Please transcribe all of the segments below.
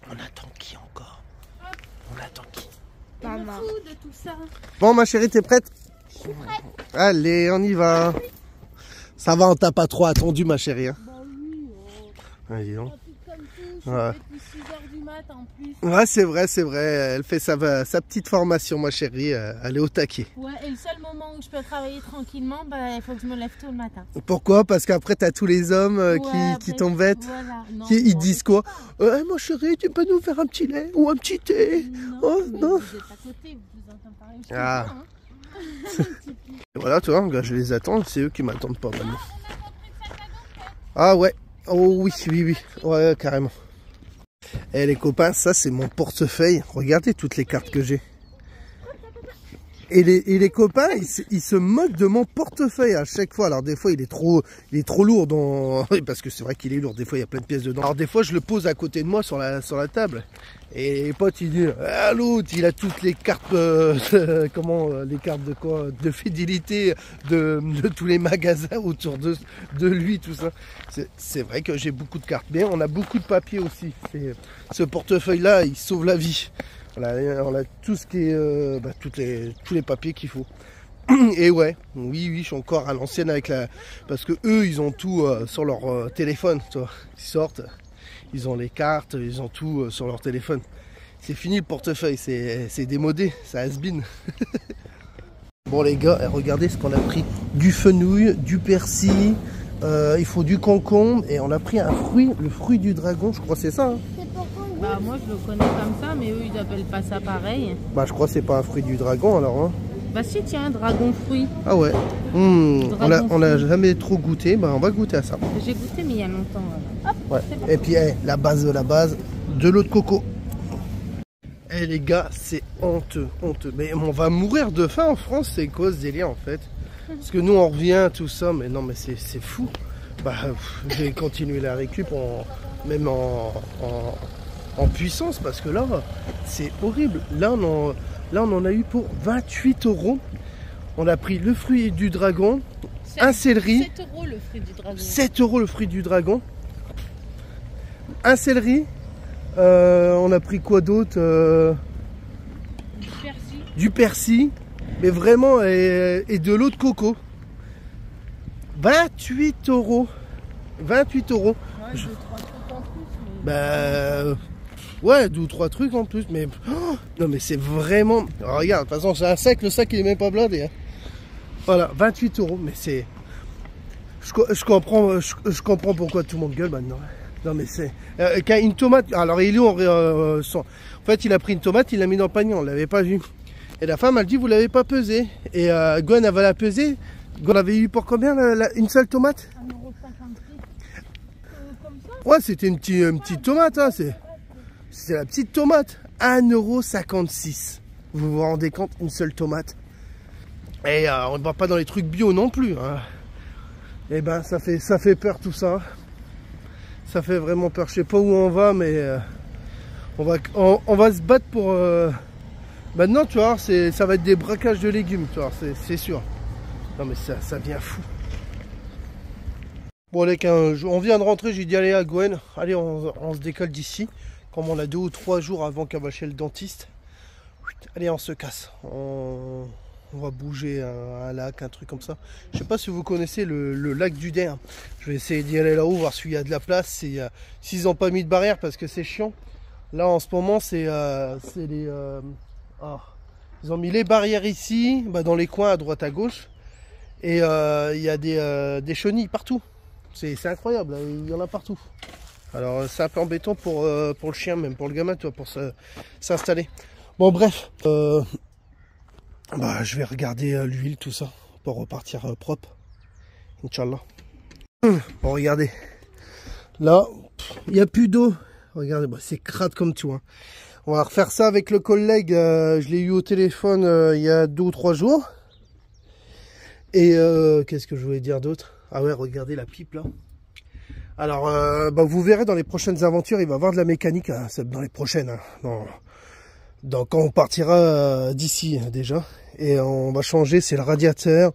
On attend qui encore? On attend qui? Maman. De tout ça. Bon, ma chérie, t'es prête? Je suis prête. Allez, on y va. Ça va, on t'a pas trop attendu, ma chérie. Hein. Bah oui. Allez, donc. Comme tout, Ouais. depuis 6 h du mat en plus. Ouais, c'est vrai, c'est vrai. Elle fait sa petite formation, ma chérie. Elle est au taquet. Ouais, et le seul moment où je peux travailler tranquillement, bah, il faut que je me lève tôt le matin. Pourquoi? Parce qu'après, t'as tous les hommes Ouais, qui après, t'embêtent. Voilà. Non, Ils non, disent quoi? Ma chérie, tu peux nous faire un petit lait ou un petit thé? Non, Oh, mais non. vous êtes à côté, vous entendez parler. Je Ah. comprends, hein. Et voilà, tu vois, je les attends. C'est eux qui m'attendent pas maintenant. Ah ouais. Oh oui, oui, oui. Ouais, carrément. Eh les copains, ça c'est mon portefeuille. Regardez toutes les cartes que j'ai. Et les copains, ils se moquent de mon portefeuille à chaque fois. Alors des fois, il est trop lourd dans... Oui, parce que c'est vrai qu'il est lourd. Des fois, il y a plein de pièces dedans. Alors des fois, je le pose à côté de moi sur la table. Et les potes, ils disent, ah, l'autre, il a toutes les cartes, les cartes de quoi? De fidélité de tous les magasins autour de lui, tout ça. C'est vrai que j'ai beaucoup de cartes. Mais on a beaucoup de papiers aussi. Ce portefeuille-là, il sauve la vie. On a tout ce qui est, tous les papiers qu'il faut. Et ouais, oui, je suis encore à l'ancienne avec parce que eux, ils ont tout sur leur téléphone, tu vois. Ils sortent, ils ont les cartes, ils ont tout sur leur téléphone. C'est fini le portefeuille, c'est démodé, ça has-been. Bon les gars, regardez ce qu'on a pris. Du fenouil, du persil, il faut du concombre et on a pris un fruit, le fruit du dragon, je crois que c'est ça. Hein. Bah moi je le connais comme ça, mais eux ils appellent pas ça pareil. Bah je crois que c'est pas un fruit du dragon alors. Hein. Bah si, tiens, dragon fruit. Ah ouais. On a jamais trop goûté, bah on va goûter à ça. J'ai goûté mais il y a longtemps. Hop, Ouais. Et puis la base de la base, de l'eau de coco. Eh les gars, c'est honteux. Mais on va mourir de faim en France, c'est quoi ce délire en fait? Parce que nous on revient, tout ça, mais non mais c'est fou. Bah je vais continuer la récup même en puissance parce que là c'est horrible. Là on en a eu pour 28 €. On a pris le fruit du dragon, un céleri. 7 € le fruit du dragon. 7 € le fruit du dragon. Un céleri. On a pris quoi d'autre? Du persil. Du persil. Mais vraiment, et de l'eau de coco. 28 €. 28 €. Ouais, 2-3 trucs en plus. Mais... Bah... Ouais, 2 ou 3 trucs en plus, mais... Oh, non mais c'est vraiment... Alors, regarde, de toute façon c'est un sac, le sac il est même pas blindé. Hein. Voilà, 28 €, mais c'est... Je comprends pourquoi tout le monde gueule maintenant. Non mais c'est... une tomate... Alors il est en fait il a pris une tomate, il l'a mis dans le panier, on l'avait pas vu. Et la femme elle dit vous l'avez pas pesé. Et Gwen elle va la peser. Gwen avait eu pour combien une seule tomate? 1,56 €. Comme ça. Ouais c'était une petite tomate, hein, c'est la petite tomate. 1,56 €. Vous vous rendez compte, une seule tomate. Et on ne va pas dans les trucs bio non plus. Hein. Et ben ça fait peur tout ça. Ça fait vraiment peur. Je sais pas où on va, mais on va se battre pour... Maintenant, tu vois, ça va être des braquages de légumes, tu vois, c'est sûr. Non mais ça devient fou. Bon allez, on vient de rentrer, j'ai dit allez à Gwen, allez on se décolle d'ici. Comme on a 2 ou 3 jours avant qu'elle va chez le dentiste. Allez on se casse. On va bouger un lac, un truc comme ça. Je sais pas si vous connaissez le lac du Der. Je vais essayer d'y aller là-haut, voir s'il y a de la place. S'ils n'ont pas mis de barrière parce que c'est chiant. Là en ce moment c'est les... ils ont mis les barrières ici, dans les coins à droite à gauche. Et il y a des chenilles partout. C'est incroyable, il y en a partout. Alors c'est un peu embêtant pour le chien, même pour le gamin, tu vois, pour s'installer. Bon bref, je vais regarder l'huile, tout ça, pour repartir propre. Inch'Allah. Bon regardez, là, il n'y a plus d'eau. Regardez, c'est crade comme tout. Hein. On va refaire ça avec le collègue, je l'ai eu au téléphone il y a 2 ou 3 jours. Et qu'est-ce que je voulais dire d'autre? Ah ouais, regardez la pipe là. Alors, vous verrez dans les prochaines aventures, il va y avoir de la mécanique, hein, dans les prochaines. Hein, quand on partira d'ici déjà. Et on va changer, c'est le radiateur.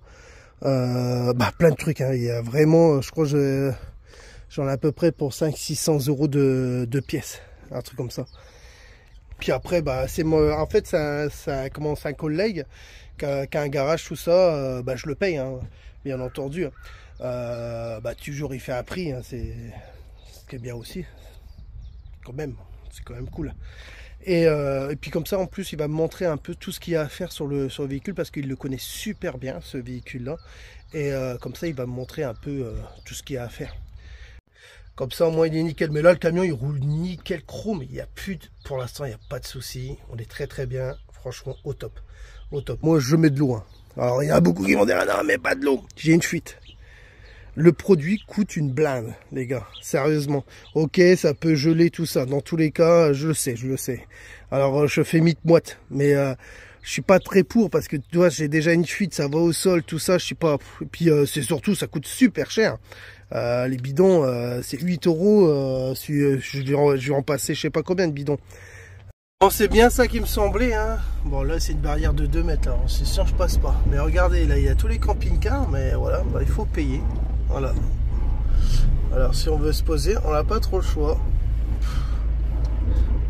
Plein de trucs. Hein, il y a vraiment, je crois, j'en ai à peu près pour 500-600 € de pièces. un truc comme ça. Puis après, bah, c'est moi, en fait, ça commence un collègue qui a un garage, tout ça, bah, je le paye, hein, bien entendu. Bah, toujours il fait un prix, hein, c'est ce qui est bien aussi, quand même, c'est quand même cool. Et puis comme ça, en plus, il va me montrer un peu tout ce qu'il y a à faire sur le véhicule parce qu'il le connaît super bien, ce véhicule-là. Et comme ça, il va me montrer un peu tout ce qu'il y a à faire. Comme ça, au moins, il est nickel. Mais là, le camion, il roule nickel chrome. Il y a plus de... Pour l'instant, il n'y a pas de souci. On est très, très bien. Franchement, au top. Au top. Moi, je mets de l'eau. Hein. Alors, il y en a beaucoup qui vont dire, non, mais pas de l'eau. J'ai une fuite. Le produit coûte une blinde, les gars. Sérieusement. Ok, ça peut geler tout ça. Dans tous les cas, je le sais, je le sais. Alors, je fais moite. Mais je suis pas très pour parce que, tu vois, j'ai déjà une fuite. Ça va au sol, tout ça. Je sais pas. Et puis, c'est surtout, ça coûte super cher. Les bidons, c'est 8 €. Je vais en passer je sais pas combien de bidons. Bon, c'est bien ça qui me semblait. Hein. Bon, là, c'est une barrière de 2 mètres. Alors, c'est sûr, je passe pas. Mais regardez, là, il y a tous les camping-cars. Mais voilà, bah, il faut payer. Voilà. Alors, si on veut se poser, on n'a pas trop le choix.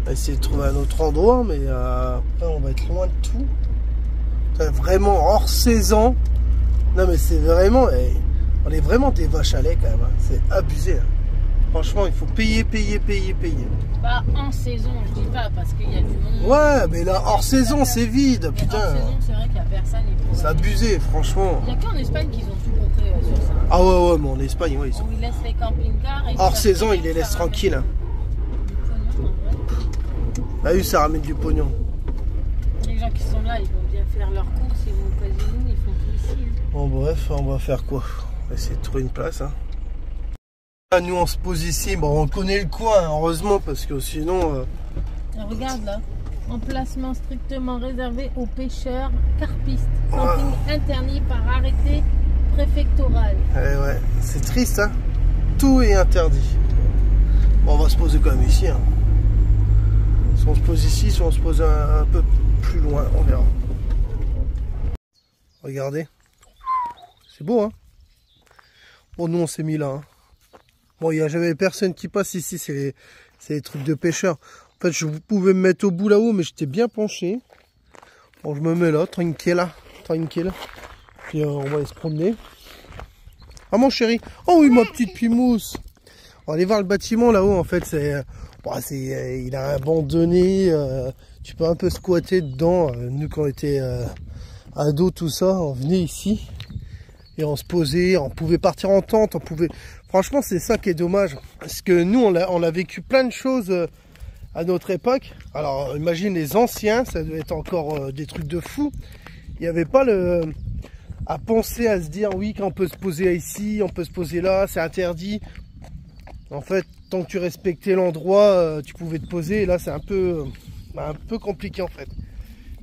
On va essayer de trouver un autre endroit. Mais après, on va être loin de tout. C'est vraiment hors saison. Non, mais c'est vraiment... On est vraiment des vaches à lait quand même, hein. C'est abusé. Hein. Franchement, il faut payer. Bah, en saison, je dis pas, parce qu'il y a du monde. Ouais, mais là, hors saison, c'est vide, putain. Hors saison, c'est vrai qu'il n'y a personne. C'est abusé, franchement. Il n'y a qu'en Espagne qu'ils ont tout compris sur ça. Hein. Ah ouais, mais en Espagne, ouais, ils sont... Où ils laissent les camping-cars. Hors saison, ils les laissent tranquilles. Hein. Du pognon, en vrai. Bah oui, ça ramène du pognon. Les gens qui sont là, ils vont bien faire leurs courses, ils vont au casino, ils font tout ici. Hein. Bon, bref, on va faire quoi? On va essayer de trouver une place. Hein. Là, nous, on se pose ici. Bon, on connaît le coin, heureusement, parce que sinon... Regarde là. Emplacement strictement réservé aux pêcheurs carpistes. Camping interdit par arrêté préfectoral. Ouais, c'est triste, hein. Tout est interdit. Bon, on va se poser quand même ici. Hein. Si on se pose ici, si on se pose un peu plus loin, on verra. Regardez. C'est beau, hein. Bon, nous, on s'est mis là. Hein. Bon, il n'y a jamais personne qui passe ici. C'est les trucs de pêcheurs. En fait, je pouvais me mettre au bout là-haut, mais j'étais bien penché. Bon, je me mets là, tranquille, là. Tranquille. Puis on va aller se promener. Ah, mon chéri. Oh oui, ma petite pimousse. On va aller voir le bâtiment là-haut. En fait, il a abandonné. Tu peux un peu squatter dedans. Nous, quand on était ados, tout ça, on venait ici. Et on se posait, on pouvait partir en tente, on pouvait... Franchement, c'est ça qui est dommage. Parce que nous, on a vécu plein de choses à notre époque. Alors, imagine les anciens, ça devait être encore des trucs de fou. Il n'y avait pas à penser, à se dire, oui, quand on peut se poser ici, on peut se poser là, c'est interdit. En fait, tant que tu respectais l'endroit, tu pouvais te poser. Et là, c'est un peu compliqué, en fait.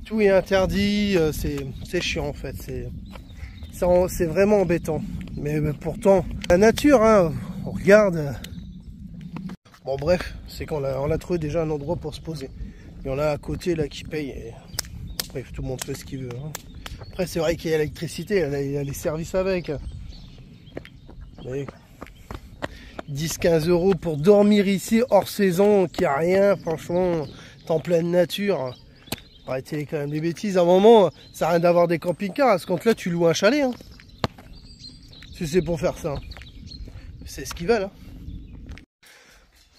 Tout est interdit, c'est chiant, en fait. C'est vraiment embêtant. Mais pourtant, la nature, hein, on regarde. Bon, bref, c'est qu'on a trouvé déjà un endroit pour se poser. Il y en a à côté là qui paye. Et... Bref, tout le monde fait ce qu'il veut. Hein. Après, c'est vrai qu'il y a l'électricité, il y a les services avec. 10-15 € pour dormir ici, hors saison, qu'il n'y a rien, franchement, t'es en pleine nature. Arrêtez quand même les bêtises. À un moment, ça n'a rien d'avoir des camping-cars. À ce compte-là, tu loues un chalet. Hein. Si c'est pour faire ça. C'est ce qu'ils veulent. Hein.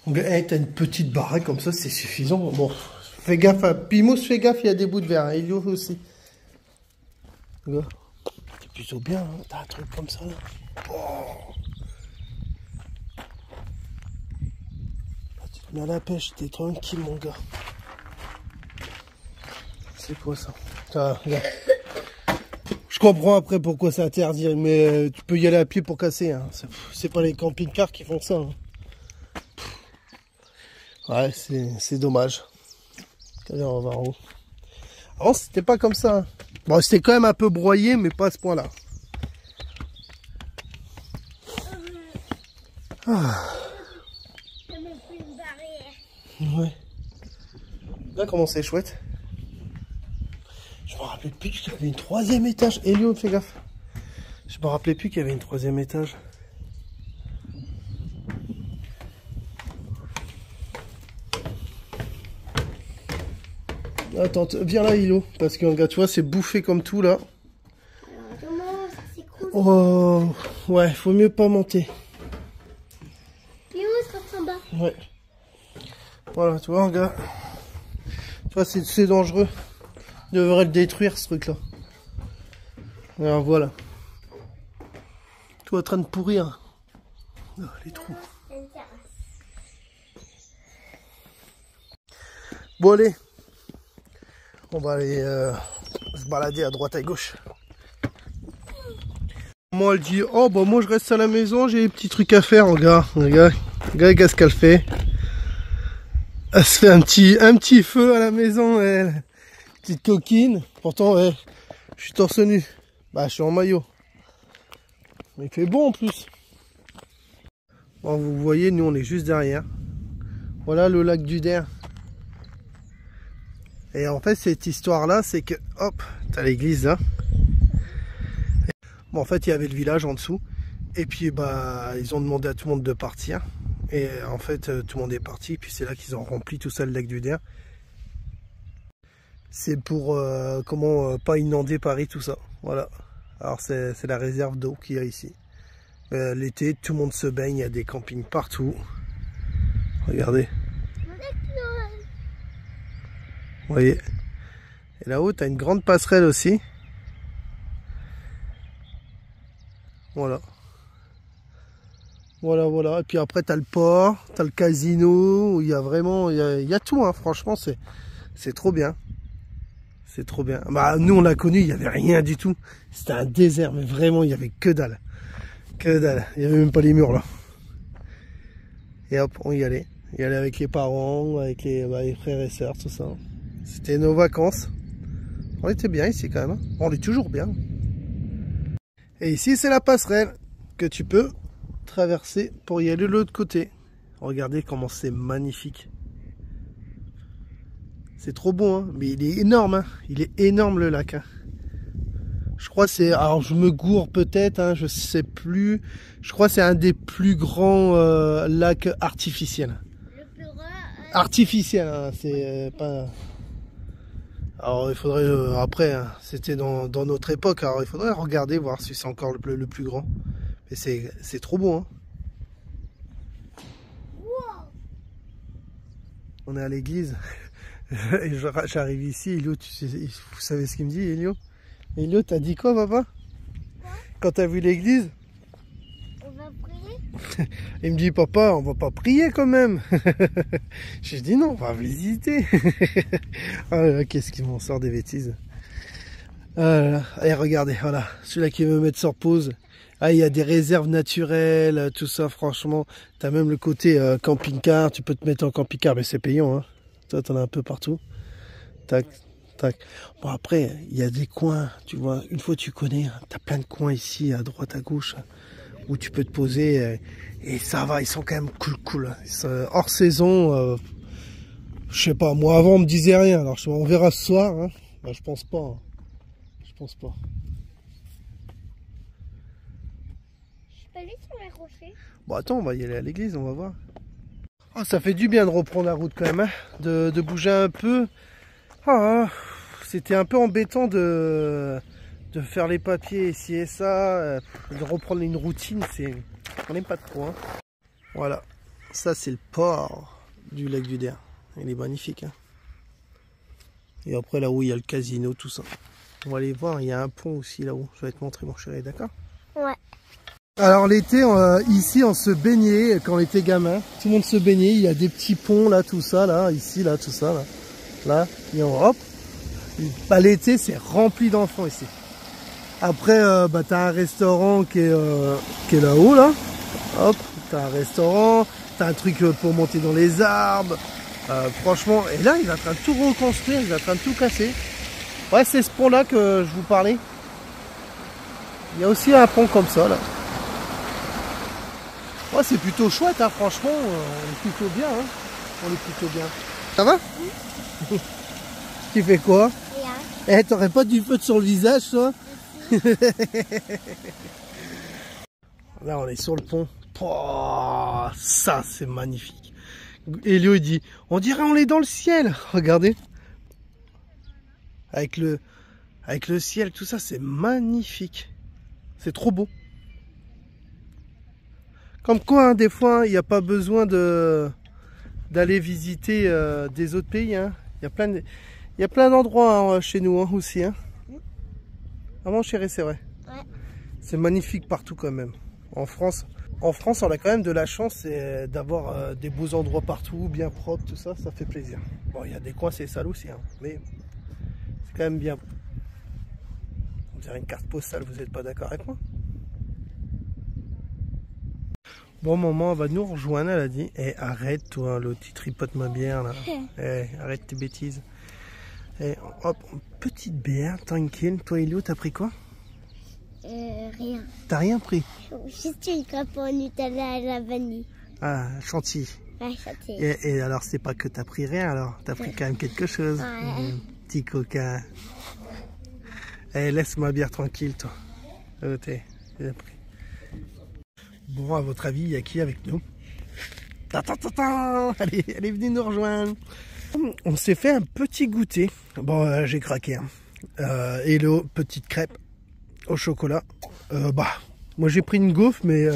Donc, hey, t'as une petite baraque comme ça, c'est suffisant. Bon, fais gaffe. Hein. Pimousse, fais gaffe, il y a des bouts de verre. Hein. Elio aussi. C'est plutôt bien. Hein. T'as un truc comme ça. Là. Oh. Tu te mets à la pêche, t'es tranquille, mon gars. C'est quoi ça? Je comprends après pourquoi c'est interdit, mais tu peux y aller à pied pour casser. Hein. C'est pas les camping-cars qui font ça. Hein. Ouais, c'est dommage. Allez, on va en haut. Avant, c'était pas comme ça. Hein. Bon, c'était quand même un peu broyé, mais pas à ce point-là. Ah. Ouais. Là, comment c'est chouette. Je me rappelais plus qu'il y avait une 3e étage. Elio, fais gaffe. Je me rappelais plus qu'il y avait une 3e étage. Attends, viens là, Hilo, parce que regarde, tu vois, c'est bouffé comme tout là. Oh, ouais, faut mieux pas monter. Ouais. Voilà, tu vois, regarde. Tu vois, c'est dangereux. Il devrait le détruire, ce truc-là. Alors voilà. Tout en train de pourrir. Oh, les trous. Bon, allez. On va aller se balader à droite à gauche. Moi, elle dit, oh, bah, moi, je reste à la maison, j'ai des petits trucs à faire. Regarde, regarde. Regarde, qu'est-ce qu'elle fait. Elle se fait un petit feu à la maison, elle. Petite coquine. Pourtant, ouais, je suis torse nu. Bah, je suis en maillot. Mais il fait bon en plus. Bon, vous voyez, nous, on est juste derrière. Voilà le lac du Der. Et en fait, cette histoire-là, c'est que, hop, t'as l'église là. Bon, en fait, il y avait le village en dessous. Et puis, bah, ils ont demandé à tout le monde de partir. Et en fait, tout le monde est parti. Puis c'est là qu'ils ont rempli tout ça, le lac du Der. C'est pour, pas inonder Paris, tout ça. Voilà. Alors, c'est la réserve d'eau qu'il y a ici. L'été, tout le monde se baigne. Il y a des campings partout. Regardez. Vous voyez. Et là-haut, tu as une grande passerelle aussi. Voilà. Voilà, voilà. Et puis après, tu as le port, tu as le casino. Où il y a vraiment, il y a tout. Hein. Franchement, c'est trop bien. C'est trop bien. Bah, nous, on l'a connu, il n'y avait rien du tout. C'était un désert, mais vraiment, il n'y avait que dalle. Que dalle. Il n'y avait même pas les murs, là. Et hop, on y allait. Y allait avec les parents, avec les frères et sœurs, tout ça. C'était nos vacances. On était bien ici, quand même. On est toujours bien. Et ici, c'est la passerelle que tu peux traverser pour y aller de l'autre côté. Regardez comment c'est magnifique. C'est trop beau, hein. Mais il est énorme, hein. Il est énorme, le lac, hein. Je crois que c'est... Alors, je me gourre peut-être, hein, je sais plus. Je crois que c'est un des plus grands lacs artificiels. Le plus grand... Artificiel, hein, c'est pas... Alors, il faudrait... après, hein, c'était dans notre époque. Alors, il faudrait regarder, voir si c'est encore le plus grand. Mais c'est trop beau, hein. Wow. On est à l'église. Et j'arrive ici, Elio, vous savez ce qu'il me dit, Elio? Elio, t'as dit quoi, papa? Quoi? Quand t'as vu l'église? On va prier? Il me dit, papa, on va pas prier quand même. J'ai dit non, on va visiter. Ah, qu'est-ce qu'il m'en sort des bêtises. Allez, regardez, voilà, celui-là qui veut me mettre sur pause. Ah, il y a des réserves naturelles, tout ça, franchement. T'as même le côté camping-car, tu peux te mettre en camping-car, mais c'est payant, hein. Toi, t'en as un peu partout. Tac, tac. Bon, après, il y a des coins, tu vois. Une fois tu connais, hein, t'as plein de coins ici, à droite, à gauche, où tu peux te poser. Et ça va, ils sont quand même cool. Hors saison, je sais pas. Moi, avant, on me disait rien. Alors, on verra ce soir. Hein. Ben, je pense pas. Hein. Je pense pas. Je suis pas allé sur les rochers. Bon, attends, on va y aller à l'église, on va voir. Oh, ça fait du bien de reprendre la route quand même, hein, de bouger un peu. Ah, c'était un peu embêtant de faire les papiers ici et ça, de reprendre une routine, on n'aime pas trop. Hein. Voilà, ça c'est le port du lac du Der. Il est magnifique. Hein. Et après là où il y a le casino, tout ça. On va aller voir, il y a un pont aussi là-haut. Je vais te montrer mon chéri, d'accord? Ouais. Alors l'été, ici on se baignait quand on était gamin. Tout le monde se baignait, il y a des petits ponts là, tout ça, là, ici, là, tout ça, là. Là, et hop. Bah, l'été c'est rempli d'enfants ici. Après, bah, t'as un restaurant qui est là-haut, là. Hop, t'as un restaurant, t'as un truc pour monter dans les arbres. Franchement, et là il est en train de tout reconstruire, il est en train de tout casser. Ouais, c'est ce pont-là que je vous parlais. Il y a aussi un pont comme ça, là. Ouais, c'est plutôt chouette, hein, franchement, on est plutôt bien, hein. On est plutôt bien. Ça va? Oui. Tu fais quoi? Rien. Eh, t'aurais pas du feu sur le visage, toi? Là, on est sur le pont. Oh, ça, c'est magnifique. Elio, il dit, on dirait on est dans le ciel. Regardez. avec le ciel, tout ça, c'est magnifique. C'est trop beau. Comme quoi, hein, des fois, il n'y a pas besoin d'aller visiter des autres pays. Hein. Il y a plein d'endroits hein, chez nous hein, aussi. Hein. Ah mon chéri, c'est vrai. Ouais. C'est magnifique partout quand même. En France, on a quand même de la chance d'avoir des beaux endroits partout, bien propres, tout ça, ça fait plaisir. Bon, il y a des coins, c'est sale aussi, hein, mais c'est quand même bien. On dirait une carte postale, vous n'êtes pas d'accord avec moi? Bon, maman va nous rejoindre, elle a dit. Eh, arrête toi, l'autre, tu tripotes ma bière là. Eh, arrête tes bêtises. Eh, hop, petite bière, tranquille. Toi, Elio, t'as pris quoi? Rien. T'as rien pris? Juste une crêpe au Nutella à la vanille. Ah, chantilly. Ouais, chantilly. Et alors, c'est pas que t'as pris rien, alors t'as pris quand même quelque chose. Ouais. Petit coquin. Eh, laisse ma bière tranquille, toi. J'ai pris. Bon, à votre avis, il y a qui avec nous? Allez, elle est venue nous rejoindre. On s'est fait un petit goûter. Bon, j'ai craqué. Hein. Hello, petite crêpe au chocolat. Moi j'ai pris une gaufre, mais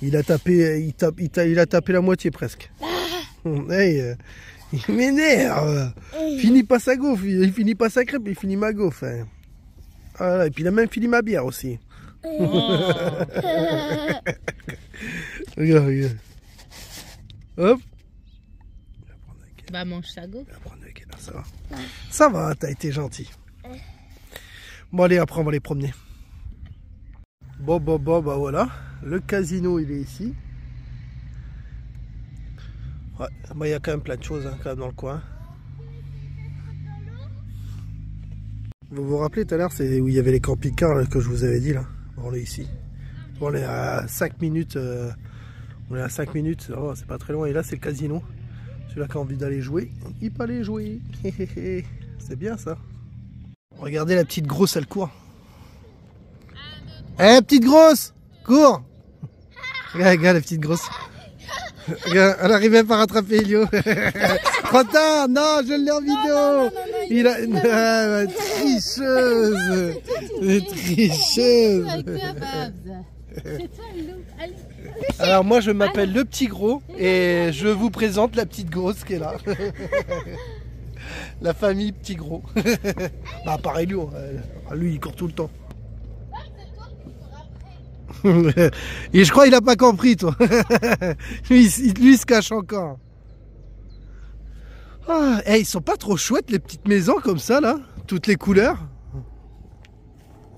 il a tapé la moitié presque. Hey, il m'énerve. Il finit pas sa gaufre, il finit pas sa crêpe, il finit ma gaufre. Hein. Voilà, et puis il a même fini ma bière aussi. Regarde. Hop. Bah mange sa gaufre. Ça va. Ça va, t'as été gentil. Bon allez, après on va les promener. Bon, bah voilà. Le casino il est ici. Ouais, bah, y a quand même plein de choses hein, quand même dans le coin. Vous vous rappelez tout à l'heure, c'est où il y avait les camping-cars là, que je vous avais dit là. Bon, on est ici. Bon, on est à 5 minutes. On est à 5 minutes, oh, c'est pas très loin. Et là c'est le casino. Celui-là qui a envie d'aller jouer, il peut aller jouer. C'est bien ça. Regardez la petite grosse, elle court. Eh, petite grosse, cours. Regarde la petite grosse. Regarde, elle arrive même pas à rattraper Elio. Trop tard, non, je l'ai en vidéo. Il a... tricheuse. Tricheuse. Alors moi je m'appelle le petit gros et je vous présente la petite grosse qui est là. La famille petit gros. Bah pareil lui, lui il court tout le temps. Et je crois qu'il a pas compris toi. lui il se cache encore. Ah, ils sont pas trop chouettes les petites maisons comme ça là. Toutes les couleurs.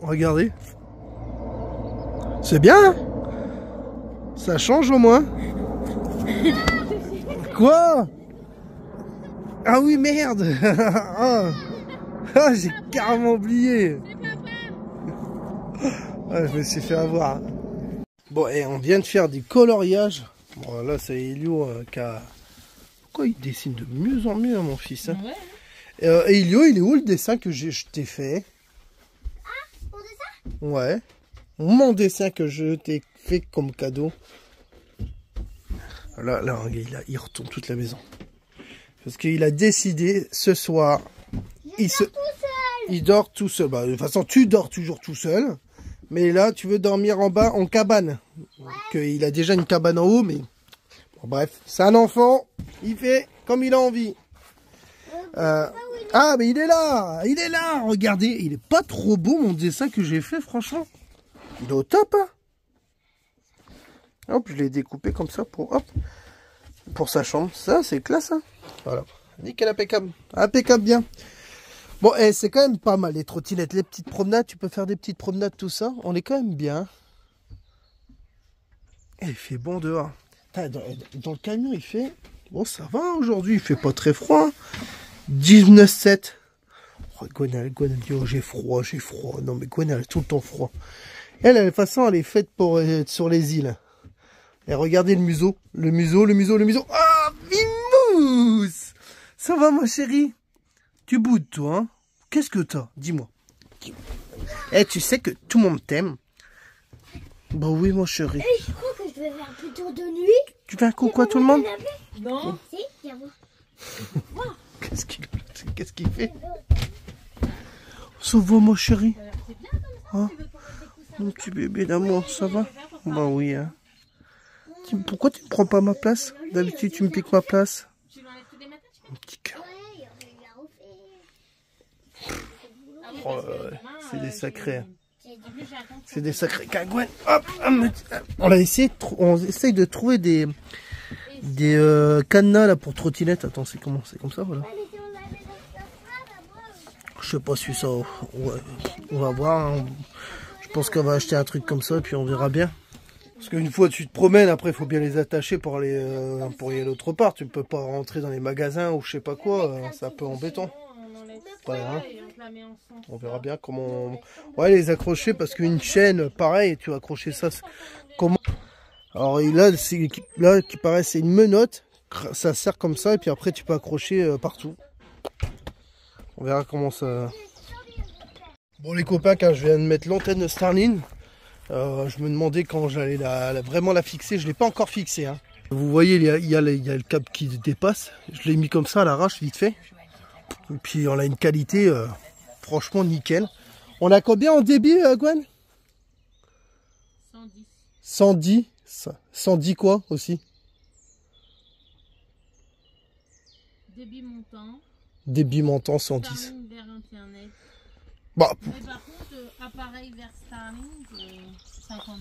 Regardez. C'est bien hein. Ça change au moins. Quoi? Ah oui merde. J'ai carrément oublié. Ah, je me suis fait avoir. Bon et on vient de faire du coloriage. Bon là c'est Elio qui a... Pourquoi il dessine de mieux en mieux hein, mon fils hein. Ouais. Et Elio il est où le dessin que je t'ai fait? Ah, mon dessin? Ouais. Mon dessin que je t'ai fait comme cadeau. Là, il retourne toute la maison. Parce qu'il a décidé ce soir. Il dort tout seul. Bah, de toute façon, tu dors toujours tout seul. Mais là, tu veux dormir en bas en cabane. Ouais. Il a déjà une cabane en haut, mais... Bon, bref, c'est un enfant. Il fait comme il a envie. Ah, mais il est là. Il est là. Regardez, il est pas trop beau mon dessin que j'ai fait, franchement. Il est au top, hein. Hop, je l'ai découpé comme ça pour sa chambre. Ça, c'est classe, hein. Voilà. Nickel, impeccable. Impeccable bien. Bon, c'est quand même pas mal les trottinettes, les petites promenades. Tu peux faire des petites promenades, tout ça. On est quand même bien. Et il fait bon dehors. Dans le camion, il fait... Bon, ça va aujourd'hui. Il fait pas très froid. 19,7. Oh, Gwenelle, oh, j'ai froid. Non, mais Gwenelle, elle a tout le temps froid. Elle, de toute façon, elle est faite pour être sur les îles. Et regardez le museau. Le museau. Ah, Vimous! Ça va, ma chérie? Tu boudes, toi, hein? Qu'est-ce que t'as? Dis-moi. Eh, tu sais que tout le monde t'aime. Bah oui, mon chéri. Je crois que je vais faire un peu tour de nuit. Tu fais un coucou à tout le monde? Non. Si, viens voir. Qu'est-ce qu'il fait? Ça va, mon chéri? C'est bien comme ça, Hein? tu veux qu'on mette des coussins Mon dedans? petit bébé d'amour, ça va? Je vais Bah oui, hein. Pourquoi tu ne prends pas ma place? D'habitude, tu me piques ma place. Tu l'enlèves tous les matins, tu Mon petit cœur. Ouais, il a refait. Ah oui, Oh, parce que ouais, demain, c'est des sacrés, hein. En plus, j'ai un concours. C'est des sacrés cagouettes. Hop, on a essayé on essaye de trouver des cadenas là pour trottinette. Attends, c'est comment? C'est comme ça, voilà. Ouais, mais si on l'avait dans ce sens-là, d'abord. Je sais pas si ça. Ouais, on va voir. Hein. Je pense qu'on va acheter un truc comme ça et puis on verra bien. Parce qu'une fois tu te promènes, après il faut bien les attacher pour aller y aller autre part. Tu ne peux pas rentrer dans les magasins ou je sais pas quoi. C'est un peu embêtant. On enlève Ouais, hein. ça et on te la met ensemble. On verra bien comment. Ouais, les accrocher parce qu'une chaîne, pareil, tu vas accrocher ça. Comment? Alors là, qui paraît, c'est une menotte. Ça sert comme ça et puis après tu peux accrocher partout. On verra comment ça. Bon les copains, quand je viens de mettre l'antenne de Starlink, je me demandais quand j'allais vraiment la fixer. Je l'ai pas encore fixée. Hein. Vous voyez, il y a le câble qui dépasse. Je l'ai mis comme ça à l'arrache vite fait. Et puis on a une qualité franchement nickel. On a combien en débit, Gwen? 110. 110. 110 quoi aussi? Débit montant. Débit montant 110. Starlink vers Internet. Bah, Mais par contre, appareil vers Starlink, 50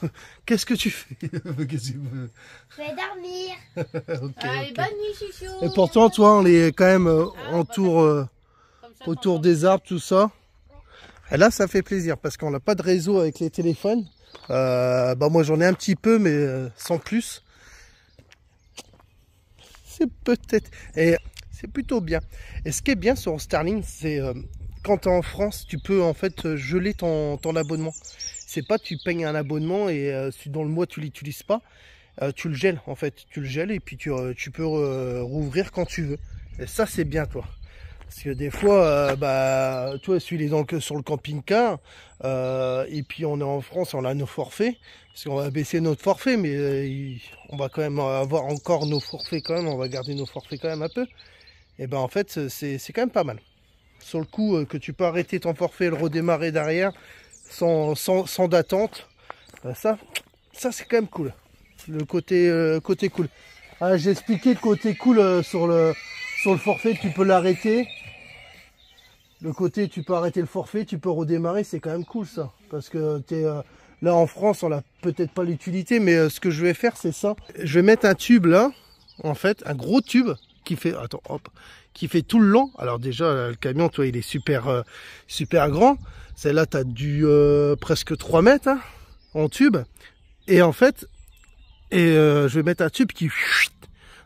mètres. qu'est-ce que tu fais? Qu'est-ce que tu veux? Je vais dormir. Ok, Allez, ok. bonne nuit, chouchou. Et pourtant, toi, on est quand même Comme ça, autour t'entends. des arbres, tout ça. Et là, ça fait plaisir parce qu'on n'a pas de réseau avec les téléphones. Bah moi, j'en ai un petit peu, mais sans plus. C'est peut-être... Et c'est plutôt bien. Et ce qui est bien sur Starlink, c'est quand tu es en France, tu peux en fait geler ton abonnement. C'est pas tu payes un abonnement et si dans le mois tu l'utilises pas, tu le gèles en fait. Tu le gèles et puis tu peux rouvrir quand tu veux. Et ça, c'est bien, toi. Parce que des fois, bah, toi, celui-là donc sur le camping-car, et puis on est en France, on a nos forfaits, parce qu'on va baisser notre forfait, mais on va quand même avoir encore nos forfaits quand même, on va garder nos forfaits quand même un peu. Et ben en fait, c'est quand même pas mal. Sur le coup, que tu peux arrêter ton forfait et le redémarrer derrière, sans d'attente, ça c'est quand même cool. Le côté cool. Ah, j'ai expliqué le côté cool sur le forfait, tu peux l'arrêter. Le côté, tu peux arrêter le forfait, tu peux redémarrer, c'est quand même cool ça. Parce que là en France, on n'a peut-être pas l'utilité, mais ce que je vais faire, c'est ça. Je vais mettre un tube là, en fait, un gros tube qui fait, attends, hop, qui fait tout le long. Alors déjà, le camion, toi, il est super grand. Celle-là, tu as du presque 3 mètres hein, en tube. Et en fait, je vais mettre un tube qui...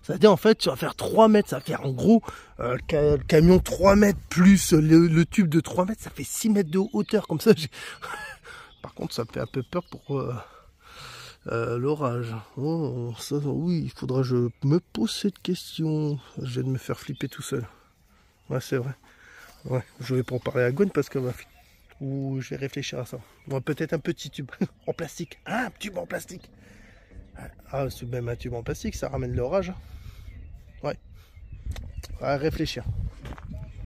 C'est-à-dire, en fait, tu vas faire 3 mètres. Ça va faire en gros, le camion 3 mètres plus le tube de 3 mètres. Ça fait 6 mètres de hauteur. Comme ça, par contre, ça me fait un peu peur pour l'orage. Oh, ça, oui, il faudra que je me pose cette question. Je vais me faire flipper tout seul. Ouais, c'est vrai. Ouais, je vais pas en parler à Gwen parce que ou je vais réfléchir à ça. Bon, peut-être un petit tube en plastique. Ah, un tube en plastique. Ah, c'est même un tube en plastique, ça ramène l'orage. Ouais. À réfléchir.